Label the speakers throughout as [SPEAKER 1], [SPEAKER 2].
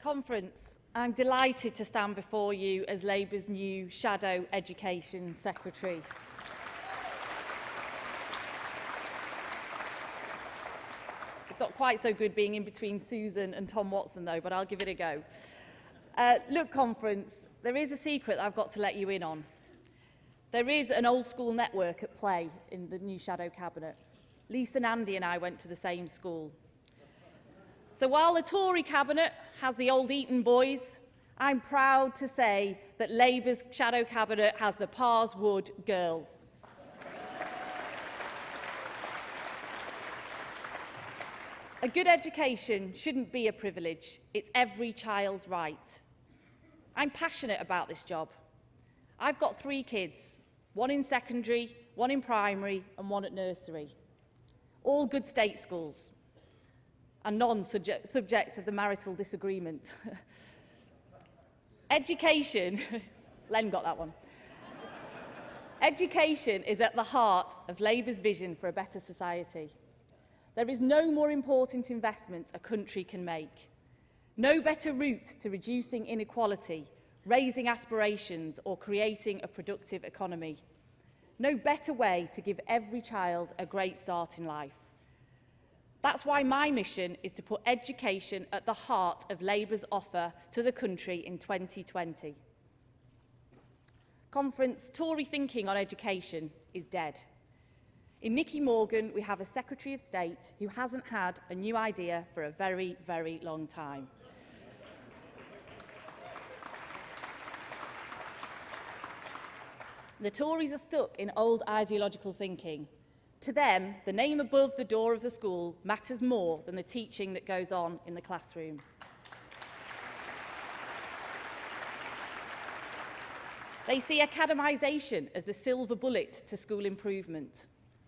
[SPEAKER 1] Conference, I'm delighted to stand before you as Labour's new Shadow Education Secretary. It's not quite so good being in between Susan and Tom Watson though, but I'll give it a go. Look, Conference, there is a secret I've got to let you in on. There is an old school network at play in the new Shadow Cabinet. Lisa and Andy and I went to the same school. So while the Tory Cabinet has the old Eton boys, I'm proud to say that Labour's Shadow Cabinet has the Parswood girls. A good education shouldn't be a privilege, it's every child's right. I'm passionate about this job. I've got 3 kids, 1 in secondary, 1 in primary and 1 at nursery. All good state schools and non-subject of the marital disagreement. Education, Len got that one. Education is at the heart of Labour's vision for a better society. There is no more important investment a country can make. No better route to reducing inequality, raising aspirations or creating a productive economy. No better way to give every child a great start in life. That's why my mission is to put education at the heart of Labour's offer to the country in 2020. Conference, Tory thinking on education is dead. In Nicky Morgan, we have a Secretary of State who hasn't had a new idea for a very, very long time. The Tories are stuck in old ideological thinking. To them, the name above the door of the school matters more than the teaching that goes on in the classroom. They see academisation as the silver bullet to school improvement.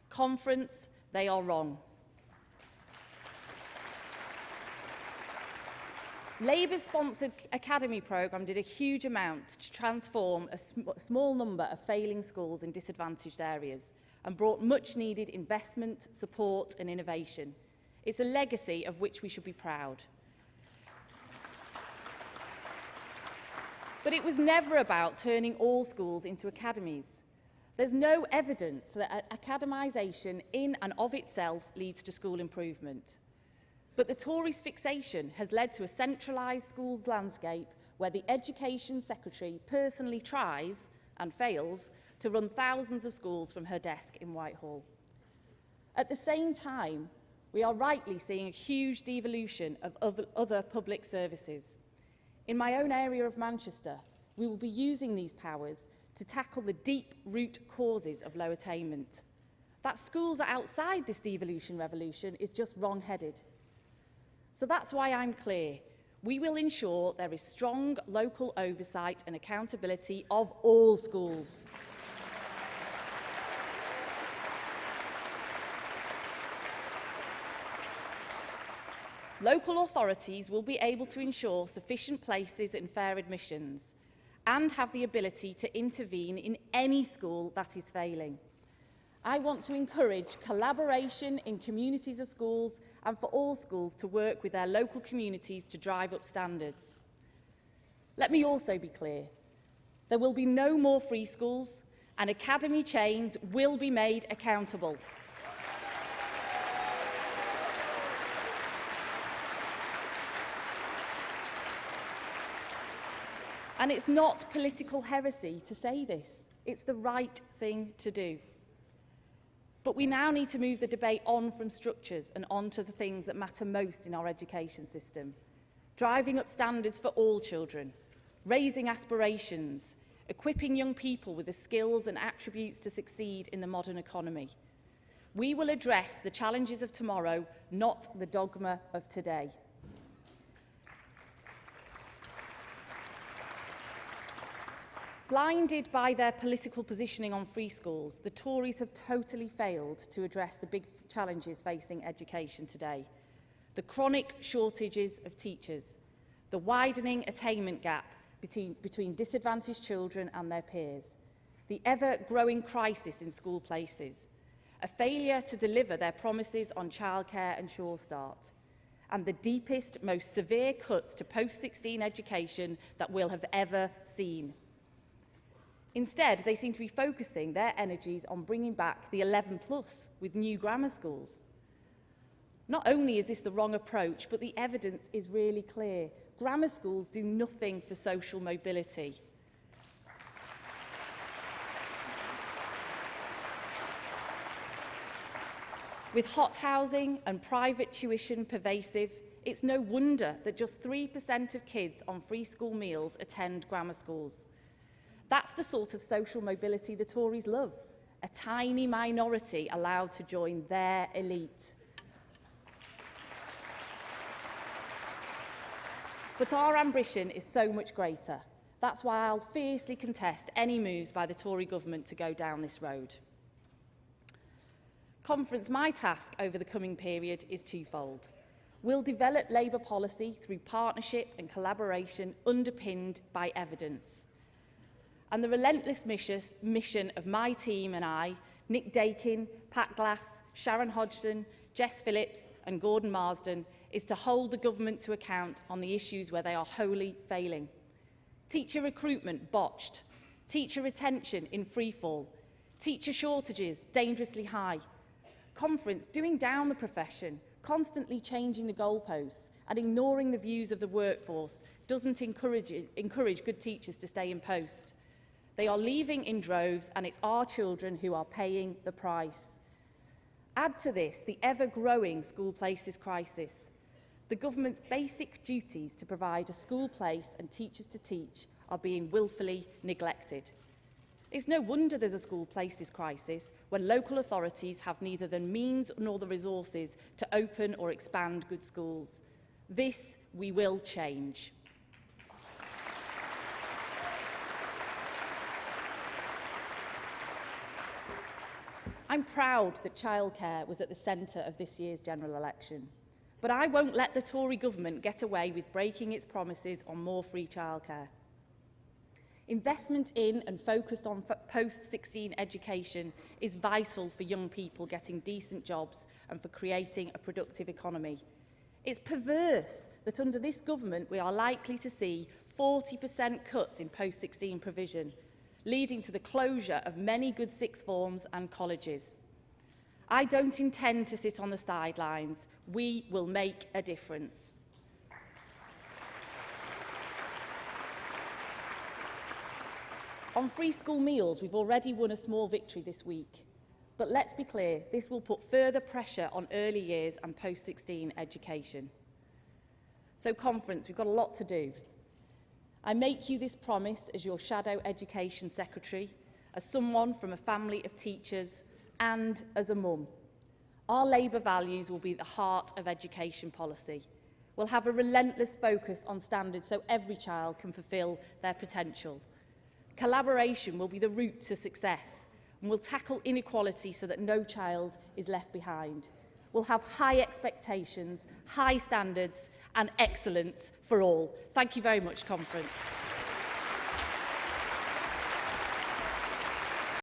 [SPEAKER 1] Conference, they are wrong. Labour-sponsored academy programme did a huge amount to transform a small number of failing schools in disadvantaged areas and brought much-needed investment, support and innovation. It's a legacy of which we should be proud. But it was never about turning all schools into academies. There's no evidence that academisation in and of itself leads to school improvement. But the Tories' fixation has led to a centralised schools landscape where the Education Secretary personally tries and fails to run thousands of schools from her desk in Whitehall. At the same time, we are rightly seeing a huge devolution of other public services. In my own area of Manchester, we will be using these powers to tackle the deep root causes of low attainment. That schools are outside this devolution revolution is just wrong-headed. So that's why I'm clear. We will ensure there is strong local oversight and accountability of all schools. Local authorities will be able to ensure sufficient places and fair admissions and have the ability to intervene in any school that is failing. I want to encourage collaboration in communities of schools and for all schools to work with their local communities to drive up standards. Let me also be clear. There will be no more free schools and academy chains will be made accountable. And it's not political heresy to say this. It's the right thing to do. But we now need to move the debate on from structures and on to the things that matter most in our education system. Driving up standards for all children, raising aspirations, equipping young people with the skills and attributes to succeed in the modern economy. We will address the challenges of tomorrow, not the dogma of today. Blinded by their political positioning on free schools, the Tories have totally failed to address the big challenges facing education today. The chronic shortages of teachers, the widening attainment gap between disadvantaged children and their peers, the ever-growing crisis in school places, a failure to deliver their promises on childcare and Sure Start, and the deepest, most severe cuts to post-16 education that we'll have ever seen. Instead, they seem to be focusing their energies on bringing back the 11 plus with new grammar schools. Not only is this the wrong approach, but the evidence is really clear. Grammar schools do nothing for social mobility. With hot housing and private tuition pervasive, it's no wonder that just 3% of kids on free school meals attend grammar schools. That's the sort of social mobility the Tories love, a tiny minority allowed to join their elite. But our ambition is so much greater. That's why I'll fiercely contest any moves by the Tory government to go down this road. Conference, my task over the coming period is twofold. We'll develop Labour policy through partnership and collaboration underpinned by evidence. And the relentless mission of my team and I, Nick Dakin, Pat Glass, Sharon Hodgson, Jess Phillips and Gordon Marsden, is to hold the government to account on the issues where they are wholly failing. Teacher recruitment botched, teacher retention in freefall, teacher shortages dangerously high, Conference doing down the profession, constantly changing the goalposts and ignoring the views of the workforce doesn't encourage good teachers to stay in post. They are leaving in droves, and it's our children who are paying the price. Add to this the ever-growing school places crisis. The government's basic duties to provide a school place and teachers to teach are being willfully neglected. It's no wonder there's a school places crisis when local authorities have neither the means nor the resources to open or expand good schools. This we will change. I'm proud that childcare was at the centre of this year's general election. But I won't let the Tory government get away with breaking its promises on more free childcare. Investment in and focus on post-16 education is vital for young people getting decent jobs and for creating a productive economy. It's perverse that under this government we are likely to see 40% cuts in post-16 provision, leading to the closure of many good sixth forms and colleges. I don't intend to sit on the sidelines. We will make a difference. On free school meals, we've already won a small victory this week. But let's be clear, this will put further pressure on early years and post-16 education. So, Conference, we've got a lot to do. I make you this promise as your Shadow Education Secretary, as someone from a family of teachers and as a mum. Our Labour values will be the heart of education policy. We'll have a relentless focus on standards so every child can fulfil their potential. Collaboration will be the route to success, and we'll tackle inequality so that no child is left behind. We'll have high expectations, high standards and excellence for all. Thank you very much, Conference.